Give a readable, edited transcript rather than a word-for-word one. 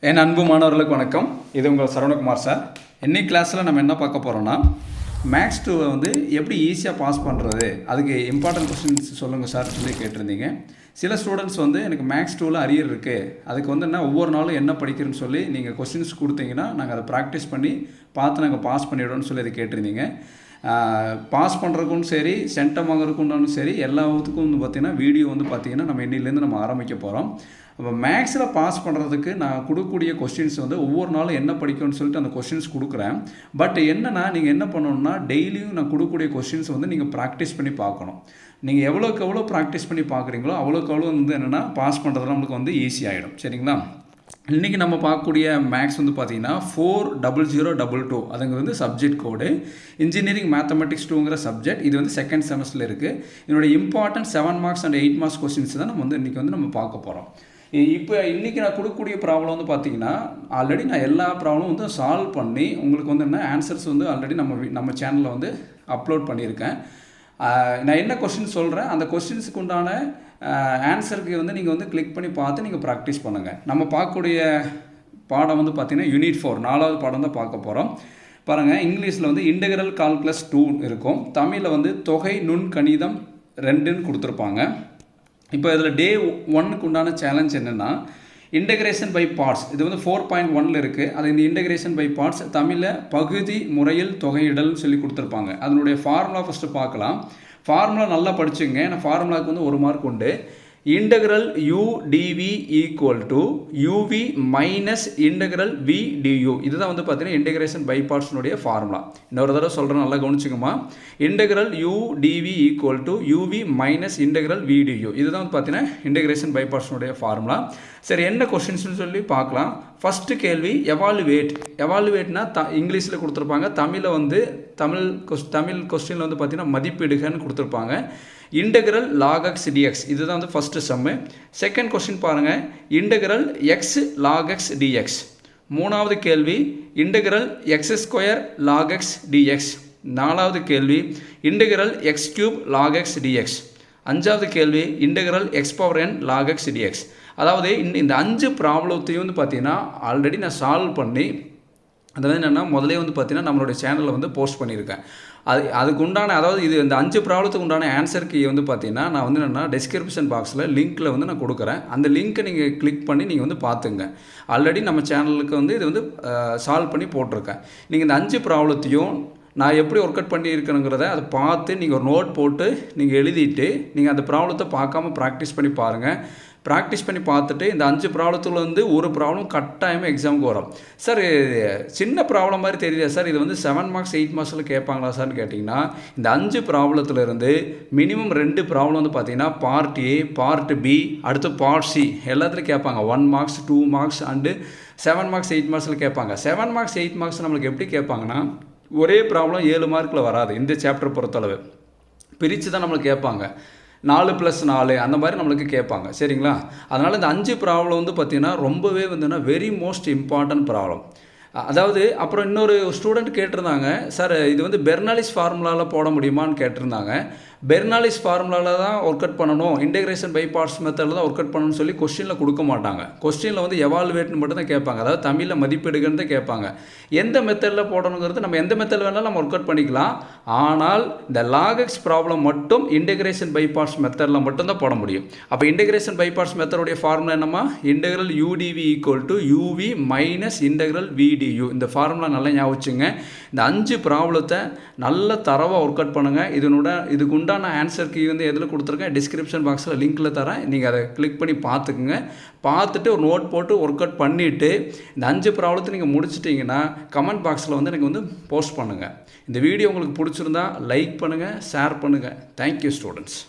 என் அன்பு மாணவர்களுக்கு வணக்கம். இது உங்கள் சரவணகுமார் சார். இன்னைக்கு கிளாஸில் நம்ம என்ன பார்க்க போகிறோம்னா, மேக்ஸ் 2 வந்து எப்படி ஈஸியாக பாஸ் பண்ணுறது, அதுக்கு இம்பார்ட்டன்ட் கொஸ்டின்ஸ் சொல்லுங்கள் சார் சொல்லி கேட்டிருந்தீங்க. சில ஸ்டூடெண்ட்ஸ் வந்து எனக்கு மேக்ஸ் 2ல் அரியர் இருக்குது, அதுக்கு வந்து என்ன ஒவ்வொரு நாளும் என்ன படிக்கிறேன்னு சொல்லி நீங்கள் கொஸ்டின்ஸ் கொடுத்தீங்கன்னா நாங்கள் அதை ப்ராக்டிஸ் பண்ணி பார்த்து நாங்கள் பாஸ் பண்ணிவிடுவோம்னு சொல்லி அதை கேட்டிருந்தீங்க. பாஸ் பண்ணுறதுக்கும் சரி, சென்டம் வாங்குறதுக்குண்டாலும் சரி, எல்லாத்துக்கும் வந்து பார்த்திங்கன்னா வீடியோ வந்து பார்த்திங்கன்னா நம்ம இன்னிலேருந்து நம்ம ஆரம்பிக்க போகிறோம். அப்போ மேக்ஸில் பாஸ் பண்ணுறதுக்கு நான் கொடுக்கக்கூடிய கொஸ்டின்ஸ் வந்து ஒவ்வொரு நாளும் என்ன படிக்கணும்னு சொல்லிட்டு அந்த கொஸ்டின்ஸ் கொடுக்குறேன். பட் என்னென்னா நீங்கள் என்ன பண்ணணும்னா, டெய்லியும் நான் கொடுக்கக்கூடிய கொஸ்டின்ஸ் வந்து நீங்கள் ப்ராக்டிஸ் பண்ணி பார்க்கணும். நீங்கள் எவ்வளோக்கு எவ்வளோ ப்ராக்டிஸ் பண்ணி பார்க்குறீங்களோ அவ்வளோக்கு எவ்வளோ வந்து என்னென்னா பாஸ் பண்ணுறது நம்மளுக்கு வந்து ஈஸியாகிடும். சரிங்களா? இன்றைக்கி நம்ம பார்க்கக்கூடிய மேக்ஸ் வந்து பார்த்திங்கன்னா 40022 அதுங்கிறது வந்து சப்ஜெக்ட் கோடு. இன்ஜினியரிங் மேத்தமெட்டிக்ஸ் 2ங்கிற சப்ஜெக்ட். இது வந்து செகண்ட் செமஸ்டரில் இருக்குது. இதனுடைய important 7 marks and 8 marks questions தான் நம்ம வந்து இன்றைக்கி வந்து நம்ம பார்க்க போகிறோம். இப்போ இன்றைக்கி நான் கொடுக்கக்கூடிய ப்ராப்ளம் வந்து பார்த்திங்கன்னா, ஆல்ரெடி நான் எல்லா ப்ராப்ளமும் வந்து சால்வ் பண்ணி உங்களுக்கு வந்து என்ன ஆன்சர்ஸ் வந்து ஆல்ரெடி நம்ம சேனலில் வந்து அப்லோட் பண்ணியிருக்கேன். நான் என்ன கொஸ்டின் சொல்கிறேன், அந்த கொஸ்டின்ஸுக்கு உண்டான ஆன்சருக்கு வந்து நீங்கள் வந்து கிளிக் பண்ணி பார்த்து நீங்கள் ப்ராக்டிஸ் பண்ணுங்கள். நம்ம பார்க்கக்கூடிய பாடம் வந்து பார்த்திங்கன்னா யூனிட் 4 4வது பாடம் தான் பார்க்க போகிறோம். பாருங்கள், இங்கிலீஷில் வந்து இன்டெக்ரல் கால்குலஸ் 2 இருக்கும். தமிழில் வந்து தொகை நுண் கணிதம் 2ன்னு கொடுத்துருப்பாங்க. இப்போ இதில் டே 1க்கு உண்டான சேலஞ்ச் என்னென்னா, இன்டெகிரேஷன் பை பார்ட்ஸ். இது வந்து 4.1ல் இருக்குது. அது இந்த இன்டெகிரேஷன் பை பார்ட்ஸ் தமிழில் பகுதி முறையில் தொகையிடல்னு சொல்லி கொடுத்துருப்பாங்க. அதனுடைய ஃபார்முலா ஃபஸ்ட்டு பார்க்கலாம். ஃபார்முலா நல்லா படிச்சுங்க. ஏன்னா ஃபார்முலாவுக்கு வந்து 1 மார்க் உண்டு. Integral u dv equal to uv minus integral v du. இதுதான் வந்து பார்த்தீங்கன்னா இன்டெகிரேஷன் பை பார்ட்ஸ்னுடைய ஃபார்முலா. இன்னொரு தடவை சொல்கிறேன், நல்லா கவனிச்சுக்கமா. Integral u dv equal to uv minus integral v du. இதுதான் வந்து பார்த்தீங்கன்னா இன்டெகிரேஷன் பை பார்ட்ஸ்னுடைய ஃபார்முலா. சரி, என்ன கொஸ்டின்ஸ்னு சொல்லி பார்க்கலாம். ஃபஸ்ட்டு கேள்வி எவாலுவேட்னா இங்கிலீஷில் கொடுத்துருப்பாங்க. தமிழில் வந்து தமிழ் கொஸ்டினில் வந்து பார்த்தீங்கன்னா மதிப்பீடுகன்னு கொடுத்துருப்பாங்க. இன்டெக்ரல் log x dx இதுதான் வந்து ஃபஸ்ட்டு சம்மு. செகண்ட் கொஸ்டின் பாருங்கள், integral x log x dx. மூணாவது கேள்வி integral x square log x dx. நாலாவது கேள்வி integral x cube log x dx. அஞ்சாவது கேள்வி integral x power n log x dx. அதாவது இந்த 5 ப்ராப்ளத்தையும் வந்து பார்த்தீங்கன்னா ஆல்ரெடி நான் சால்வ் பண்ணி அதாவது என்னென்னா முதலே வந்து பார்த்தீங்கன்னா நம்மளுடைய சேனலில் வந்து போஸ்ட் பண்ணியிருக்கேன். அதுக்கு உண்டான அதாவது இது இந்த 5 ப்ராப்ளத்துக்கு உண்டான ஆன்சர் கீ வந்து பார்த்தீங்கன்னா நான் வந்து என்னென்னா டிஸ்கிரிப்ஷன் பாக்ஸில் லிங்க்கில் வந்து நான் கொடுக்குறேன். அந்த லிங்க்கை நீங்கள் கிளிக் பண்ணி நீங்கள் வந்து பார்த்துங்க. ஆல்ரெடி நம்ம சேனலுக்கு வந்து இது வந்து சால்வ் பண்ணி போட்டிருக்கேன். நீங்கள் இந்த 5 ப்ராப்ளத்தையும் நான் எப்படி ஒர்க் அவுட் பண்ணியிருக்கணுங்கிறத அதை பார்த்து நீங்கள் ஒரு நோட் போட்டு நீங்கள் எழுதிட்டு நீங்கள் அந்த ப்ராப்ளத்தை பார்க்காம ப்ராக்டிஸ் பண்ணி பாருங்கள். ப்ராக்டிஸ் பண்ணி பார்த்துட்டு இந்த 5 ப்ராப்ளத்தில் வந்து ஒரு ப்ராப்ளம் கட்டாயமாக எக்ஸாமுக்கு வரும். சார் சின்ன ப்ராப்ளம் மாதிரி தெரியல சார், இது வந்து 7 மார்க்ஸ் 8 மார்க்ஸில் கேட்பாங்களா சார்னு கேட்டிங்கன்னா, இந்த 5 ப்ராப்ளத்துலேருந்து மினிமம் 2 ப்ராப்ளம் வந்து பார்த்திங்கன்னா பார்ட் ஏ, பார்ட் பி, அடுத்து பார்ட் சி எல்லாத்துலையும் கேட்பாங்க. 1 மார்க்ஸ் 2 மார்க்ஸ் அண்டு 7 மார்க்ஸ் 8 மார்க்ஸில் கேட்பாங்க. 7 மார்க்ஸ் 8 மார்க்ஸ் நம்மளுக்கு எப்படி கேட்பாங்கன்னா, ஒரே ப்ராப்ளம் 7 மார்க்கில் வராது. இந்த சாப்டர் பொறுத்தளவு பிரித்து தான் நம்மளுக்கு கேட்பாங்க. 4+4 அந்த மாதிரி நம்மளுக்கு கேட்பாங்க. சரிங்களா? அதனால் இந்த 5 ப்ராப்ளம் வந்து பார்த்திங்கன்னா ரொம்பவே வந்துன்னா வெரி மோஸ்ட் இம்பார்ட்டன்ட் ப்ராப்ளம். அதாவது அப்புறம் இன்னொரு ஸ்டூடெண்ட் கேட்டிருந்தாங்க, சார் இது வந்து பெர்னாலிஸ் ஃபார்முலாவில் போட முடியுமான்னு கேட்டிருந்தாங்க. பெர்னாலிஸ் ஃபார்முலாவில் தான் ஒர்க் அவுட் பண்ணணும், இன்டெகிரேஷன் பை பார்ட்ஸ் மெத்தடில் தான் ஒர்க் அவுட் பண்ணணும்னு சொல்லி கொஸ்டினில் கொடுக்க மாட்டாங்க. கொஸ்டினில் வந்து எவாலுவேட்னு மட்டும் தான் கேட்பாங்க. அதாவது தமிழில் மதிப்பீடுகன்னு தான் கேட்பாங்க. எந்த மெத்தடில் போடணுங்கிறது நம்ம எந்த மெத்தட் வேணாலும் நம்ம ஒர்க் அவுட் பண்ணிக்கலாம். ஆனால் இந்த log x ப்ராப்ளம் மட்டும் இன்டெகிரேஷன் பை பார்ட்ஸ் மெத்தடில் மட்டும்தான் போட முடியும். அப்போ இன்டெகிரேஷன் பை பார்ட்ஸ் மெத்தடுடைய ஃபார்முலா என்னமா, integral u dv equal to uv minus integral v du. இந்த ஃபார்முலா நல்லா ஞாபகம் வச்சுங்க. இந்த 5 ப்ராப்ளத்தை நல்ல தரவாக ஒர்க் அவுட் பண்ணுங்கள். இதுக்கு உண்டான ஆன்சர் கீ வந்து எதில் கொடுத்துருக்கேன், டிஸ்கிரிப்ஷன் பாக்ஸில் லிங்க்கில் தரேன். நீங்கள் அதை கிளிக் பண்ணி பார்த்துக்குங்க. பார்த்துட்டு ஒரு நோட் போட்டு ஒர்க் அவுட் பண்ணிவிட்டு இந்த 5 ப்ராப்ளத்தை நீங்கள் முடிச்சிட்டிங்கன்னா கமெண்ட் பாக்ஸில் வந்து எனக்கு வந்து போஸ்ட் பண்ணுங்கள். இந்த வீடியோ உங்களுக்கு பிடிச்சிருந்தா லைக் பண்ணுங்கள், ஷேர் பண்ணுங்கள். Thank you students.